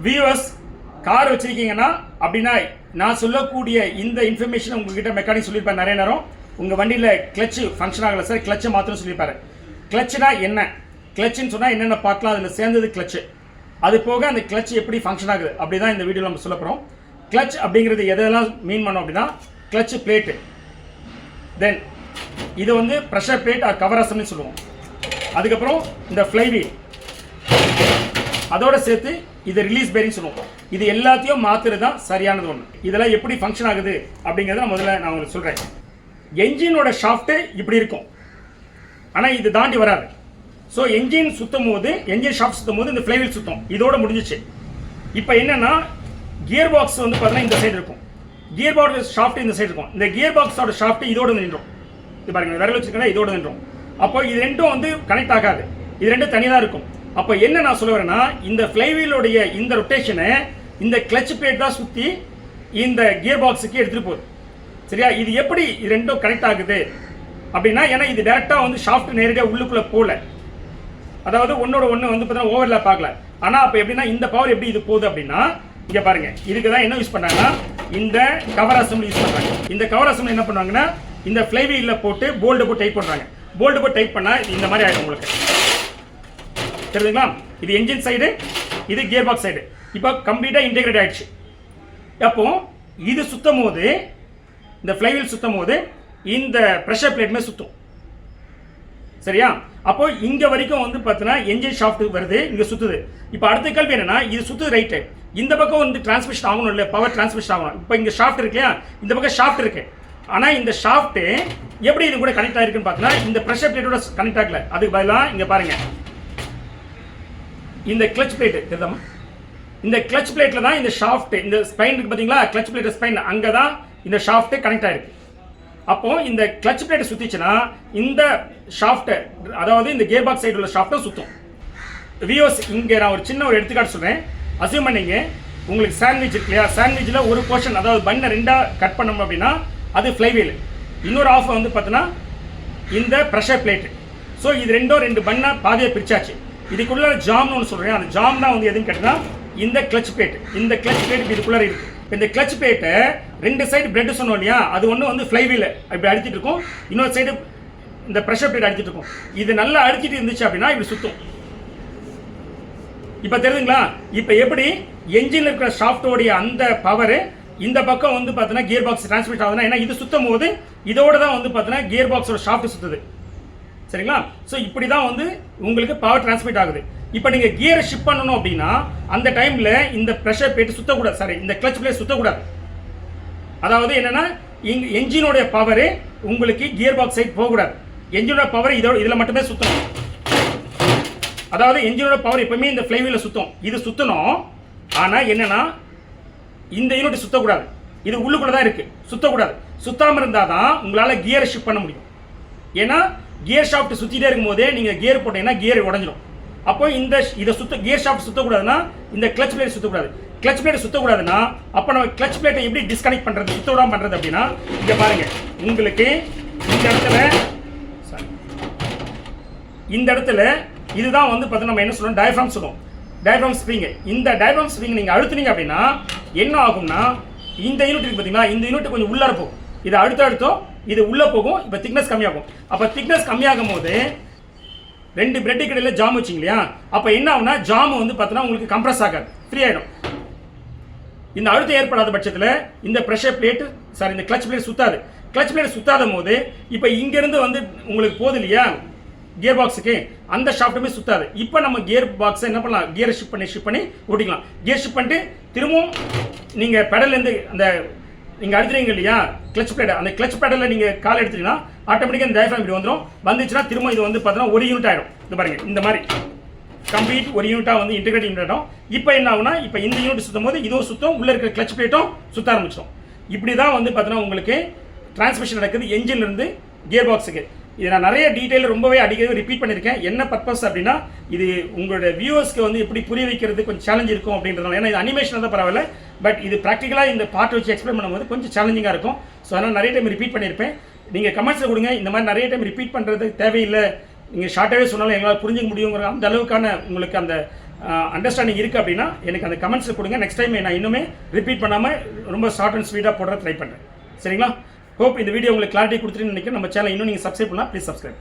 Viewers car வச்சிருக்கீங்கன்னா அப்படின்னா நான் சொல்லக்கூடிய இந்த இன்ஃபர்மேஷன் உங்ககிட்ட மெக்கானிக் சொல்லியிருப்பார் நிறைய நேரம். உங்கள் வண்டியில் கிளச்சு ஃபங்க்ஷன் ஆகலை சார், கிளச்சை மாத்திரம் சொல்லியிருப்பாரு. கிளச்சுனா என்ன, கிளச்சுன்னு சொன்னால் என்னென்ன பார்க்கலாம், அதில் சேர்ந்தது கிளச்சு. அது போக அந்த கிளச் எப்படி ஃபங்க்ஷன் ஆகுது அப்படி தான் இந்த வீடியோவில் நம்ம சொல்ல போகிறோம். கிளச் அப்படிங்கிறது எதெல்லாம் மீன் பண்ணோம் அப்படின்னா கிளச் பிளேட்டு, தென் இது வந்து pressure plate or cover assembly சொல்லுவோம். அதுக்கப்புறம் இந்த ஃப்ளைவீல், அதோட சேர்த்து இது ரிலீஸ் பேரிங் சொல்லுவோம். இது எல்லாத்தையும் மாற்றுறது தான் சரியானது ஒன்று. இதெல்லாம் எப்படி ஃபங்க்ஷன் ஆகுது அப்படிங்கிறத முதல்ல நான் உங்களுக்கு சொல்கிறேன். என்ஜினோட ஷாஃப்ட்டு இப்படி இருக்கும், ஆனால் இது தாண்டி வராது. ஸோ என்ஜின் சுற்றும் போது, என்ஜின் ஷாஃப்ட் சுற்றும் போது இந்த ஃப்ளைவீல் சுத்தம், இதோட முடிஞ்சிச்சு. இப்போ என்னென்னா கியர் பாக்ஸ் வந்து பார்த்தீங்கன்னா இந்த சைடு இருக்கும், கியர் பாக்ஸ் ஷாஃப்ட் இந்த சைடு இருக்கும். இந்த கியர் பாக்ஸோட ஷாஃப்ட் இதோட நின்றோம். இது பாருங்க, விரல் வச்சுருக்கேன், இதோட நின்றோம். அப்போ இது ரெண்டும் வந்து கனெக்ட் ஆகாது, இது ரெண்டும் தனியாக தான் இருக்கும். அப்போ என்ன நான் சொல்ல வரேன்னா, இந்த ஃப்ளைவீலோடைய இந்த ரொட்டேஷனை இந்த கிளச் பிளேட் தான் சுற்றி இந்த கியர் பாக்ஸுக்கு எடுத்துகிட்டு போகுது. சரியா? இது எப்படி இது ரெண்டும் கனெக்ட் ஆகுது அப்படின்னா, ஏன்னா இது டேரெக்டாக வந்து ஷாஃப்ட் நேரடியாக உள்ளுக்குள்ளே போகல, அதாவது ஒன்னோட ஒன்று வந்து பார்த்தீங்கன்னா ஓவர்லாப் ஆகல. ஆனால் அப்போ எப்படின்னா இந்த பவர் எப்படி இது போகுது அப்படின்னா, இங்கே பாருங்க, இதுக்கு தான் என்ன யூஸ் பண்ணாங்கன்னா இந்த கவர் அசம்பிளி யூஸ் பண்ணுறாங்க. இந்த கவர் அசம்பிளி என்ன பண்ணுவாங்கன்னா இந்த ஃப்ளைவீலில் போட்டு போல்டு போட்டு டைப் பண்ணுறாங்க. போல்டு போட்டு டைப் பண்ணால் இந்த மாதிரி ஆகிடும் உங்களுக்கு, தெரியுதுங்களா? இது என்ஜின் சைடு, இது கியர் பாக்ஸ் சைடு. இப்போ கம்ப்ளீட்டாக இன்டெகிரேட் ஆகிடுச்சு. அப்போ இது சுற்றும் போது, இந்த ஃப்ளைவீல் சுற்றும் போது இந்த ப்ரெஷர் பிளேட்மே சுற்றும். சரியா? அப்போ இங்கே வரைக்கும் வந்து பார்த்தீங்கன்னா என்ஜின் ஷாஃப்ட் வருது, இங்கே சுற்றுது. இப்போ அடுத்த கேள்வி என்னன்னா, இது சுற்றுது ரைட்டு, இந்த பக்கம் வந்து டிரான்ஸ்மிஷன் ஆகணும் இல்லை, பவர் டிரான்ஸ்மிஷன் ஆகணும். இப்போ இங்கே ஷாஃப்ட் இருக்கு இல்லையா, இந்த பக்கம் ஷாஃப்ட் இருக்கு. ஆனால் இந்த ஷாஃப்ட்டு எப்படி இது கூட கனெக்ட் ஆகிருக்குன்னு பார்த்தீங்கன்னா இந்த ப்ரெஷர் பிளேட்டோட கனெக்ட் ஆகல. அதுக்கு பதிலாக இங்கே பாருங்க, இந்த கிளச் பிளேட் தெரியுதாமா, இந்த கிளச் பிளேட்டில் தான் இந்த ஷாஃப்ட், இந்த ஸ்பைன் இருக்கு பார்த்தீங்களா, கிளச் பிளேட் ஸ்பைன், அங்கே தான் இந்த ஷாஃப்ட் கனெக்ட் ஆகிருக்கு. அப்போ இந்த கிளச் பிளேட் சுத்திச்சுன்னா இந்த ஷாஃப்ட், அதாவது இந்த கியர் பாக்ஸ் சைடு உள்ள ஷாஃப்ட்டும் சுத்தும். வியூஸ், இங்கே நான் ஒரு சின்ன ஒரு எடுத்துக்காட்டு சொல்றேன். அசியூம் பண்ணீங்க உங்களுக்கு சாண்ட்விச் இருக்கு இல்லையா, சாண்ட்விச்சில் ஒரு போர்ஷன், அதாவது பண்ணை ரெண்டாக கட் பண்ணணும் அப்படின்னா அது ஃப்ளைவீல், இன்னொரு ஆஃப் வந்து பார்த்தீங்கன்னா இந்த ப்ரெஷர் பிளேட். ஸோ இது ரெண்டு பண்ணை பாதியை பிரிச்சாச்சு. இதுக்குள்ள ஜாம்னு ஒன்று சொல்கிறேன், அந்த ஜாம் தான் வந்து எதுன்னு கேட்டிங்கன்னா இந்த கிளச் பிளேட். இந்த கிளச் பிளேட் இதுக்குள்ளே இருக்குது. இந்த கிளச் பிளேட்டை ரெண்டு சைடு பிரெட் சொன்னோம் இல்லையா, அது ஒன்று வந்து ஃப்ளைவீல் இப்படி அடிச்சிட்டு இருக்கும், இன்னொரு சைடு இந்த ப்ரெஷர் பிளேட் அடிச்சிட்டு இருக்கும். இது நல்லா அடிச்சிட்டு இருந்துச்சு அப்படின்னா இப்படி சுற்றும். இப்போ தெரியுதுங்களா? இப்போ எப்படி என்ஜின் இருக்கிற ஷாஃப்டோடைய அந்த பவர் இந்த பக்கம் வந்து பார்த்தீங்கன்னா கியர் பாக்ஸ் டிரான்ஸ்மிட் ஆகுதுன்னா, ஏன்னா இது சுற்றும் போது இதோட தான் வந்து பார்த்தீங்கன்னா கியர் பாக்ஸோட ஷாஃப்ட் சுற்றுது. சரிங்களா? ஸோ இப்படி தான் வந்து உங்களுக்கு பவர் டிரான்ஸ்மிட் ஆகுது. இப்போ நீங்கள் கியரை ஷிஃப்ட் பண்ணணும் அப்படின்னா அந்த டைமில் இந்த ப்ரெஷர் பிளேட் சுற்றக்கூடாது, சாரி இந்த கிளச் பிளேட் சுற்றக்கூடாது. அதாவது என்னென்னா இங்கே என்ஜினோடைய பவர் உங்களுக்கு கியர் பாக்ஸ் சைட் போகக்கூடாது, என்ஜினோட பவர் இதில் மட்டுமே சுற்றணும். அதாவது என்ஜினோட பவர் எப்பவுமே இந்த ஃப்ளைவீலில் சுற்றும், இது சுற்றணும். ஆனால் என்னென்னா இந்த யூனிட் சுற்றக்கூடாது, இது உள்ளுக்குள்ளே தான் இருக்குது, சுற்றக்கூடாது. சுற்றாமல் இருந்தால் தான் உங்களால் கியரை ஷிஃப்ட் பண்ண முடியும். ஏன்னா கியர் ஷாஃப்ட் சுற்றிட்டே இருக்கும் போதே நீங்கள் கியர் போட்டீங்கன்னா கியர் உடஞ்சிடும். அப்போ இதை கியர் ஷாஃப்ட் சுற்றக்கூடாதுன்னா இந்த கிளச் பிளேட் சுற்றக்கூடாது. கிளச் பிளேட் சுற்றக்கூடாதுன்னா அப்போ நம்ம கிளச் பிளேட்டை எப்படி டிஸ்கனெக்ட் பண்ணுறது, சுத்த விடாமல் பண்ணுறது அப்படின்னா இங்கே பாருங்கள், உங்களுக்கு இந்த இடத்துல இதுதான் வந்து பார்த்தீங்கன்னா நம்ம என்ன சொல்லுவோம், டயஃப்ராம் சொல்லுவோம், டயஃப்ராம் ஸ்ப்ரிங். இந்த டயஃப்ராம் ஸ்ப்ரிங் நீங்கள் அழுத்துனீங்க அப்படின்னா என்ன ஆகும்னா இந்த யூனிட் இருக்கு பார்த்தீங்களா, இந்த யூனிட் கொஞ்சம் உள்ளார போகும், இது அடுத்தோ இது உள்ளே போகும். இப்போ திக்னஸ் கம்மியாகும். அப்போ திக்னஸ் கம்மியாகும் போது ரெண்டு பிரெட் கடையில் ஜாம் வச்சிங்க இல்லையா, அப்போ என்ன ஆகும்னா ஜாம் வந்து பார்த்தீங்கன்னா உங்களுக்கு கம்ப்ரஸ் ஆகாது, ஃப்ரீ ஆகிடும். இந்த அழுத்தம் ஏற்படாத பட்சத்தில் இந்த ப்ரெஷர் பிளேட்டு, சாரி இந்த கிளச் பிளேட் சுத்தாது. கிளச் பிளேட் சுத்தாத போது இப்போ இங்கேருந்து வந்து உங்களுக்கு போகுது இல்லையா கியர் பாக்ஸுக்கு, அந்த ஷாஃப்ட்டுமே சுத்தாது. இப்போ நம்ம கியர் பாக்ஸை என்ன பண்ணலாம், கியரை ஷிஃப்ட் பண்ணி ஓட்டிக்கலாம். கியர் ஷிஃப்ட் பண்ணிட்டு திரும்பவும் நீங்கள் பெடல்லேருந்து அந்த நீங்கள் அழுத்துறீங்க இல்லையா கிளச் பிளேட், அந்த கிளச் பேடலில் நீங்கள் கால் எடுத்துட்டீங்கன்னா ஆட்டோமேட்டிக்காக இந்த டயஃப்ராம் இப்படி வந்துடும். வந்துச்சுன்னா திரும்ப இது வந்து பார்த்தீங்கன்னா ஒரு யூனிட் ஆகிடும். இது பாருங்கள், இந்த மாதிரி கம்ப்ளீட் ஒரு யூனிட்டாக வந்து இன்டெகிரேட் யூனிட் ஆகிடும். இப்போ என்ன ஆகுனா, இப்போ இந்த யூனிட் சுற்றும் போது இதுவும் சுத்தம், உள்ளே இருக்கிற கிளச் பிளேட்டும் சுற்ற ஆரம்பிச்சிடும். இப்படி தான் வந்து பார்த்தீங்கன்னா உங்களுக்கு டிரான்ஸ்மிஷன் நடக்குது என்ஜின்லேருந்து கியர் பாக்ஸுக்கு. இதை நான் நிறைய டீட்டெயில் ரொம்பவே அடிக்கடி ரிப்பீட் பண்ணியிருக்கேன். என்ன பர்பஸ் அப்படின்னா, இது உங்களோட வியூவர்ஸ்க்கு வந்து எப்படி புரிய வைக்கிறது கொஞ்சம் சேலஞ்ச் இருக்கும் அப்படின்றதுனால. ஏன்னா இது அனிமேஷன் தான் பரவாயில்ல, பட் இது ப்ராக்டிக்கலாக இந்த பார்ட் வச்சு எக்ஸ்பிளைன் பண்ணும்போது கொஞ்சம் சேலஞ்சிங்காக இருக்கும். ஸோ அதனால் நிறைய டைம் ரிப்பீட் பண்ணியிருப்பேன். நீங்கள் கமெண்ட்ஸில் கொடுங்க, இந்த மாதிரி நிறைய டைம் ரிப்பீட் பண்ணுறது தேவையில்லை, நீங்கள் ஷார்ட்டாகவே சொன்னாலும் எங்களால் புரிஞ்சிக்க முடியுங்கிற அந்த அளவுக்கான உங்களுக்கு அந்த அண்டர்ஸ்டாண்டிங் இருக்குது அப்படின்னா எனக்கு அந்த கமெண்ட்ஸில் கொடுங்க. நெக்ஸ்ட் டைம் நான் இன்னுமே ரிப்பீட் பண்ணாமல் ரொம்ப ஷார்ட் அண்ட் ஸ்வீட்டாக போடுற ட்ரை பண்ணுறேன். சரிங்களா? ஹோப் இந்த வீடியோ உங்களுக்கு கிளாரிட்டி கொடுத்துருன்னு நினைக்கிறேன். நம்ம சேனல் இன்னும் நீங்கள் சப்ஸ்கிரைப் பண்ணலாம், ப்ளீஸ் சப்ஸ்கிரைப்.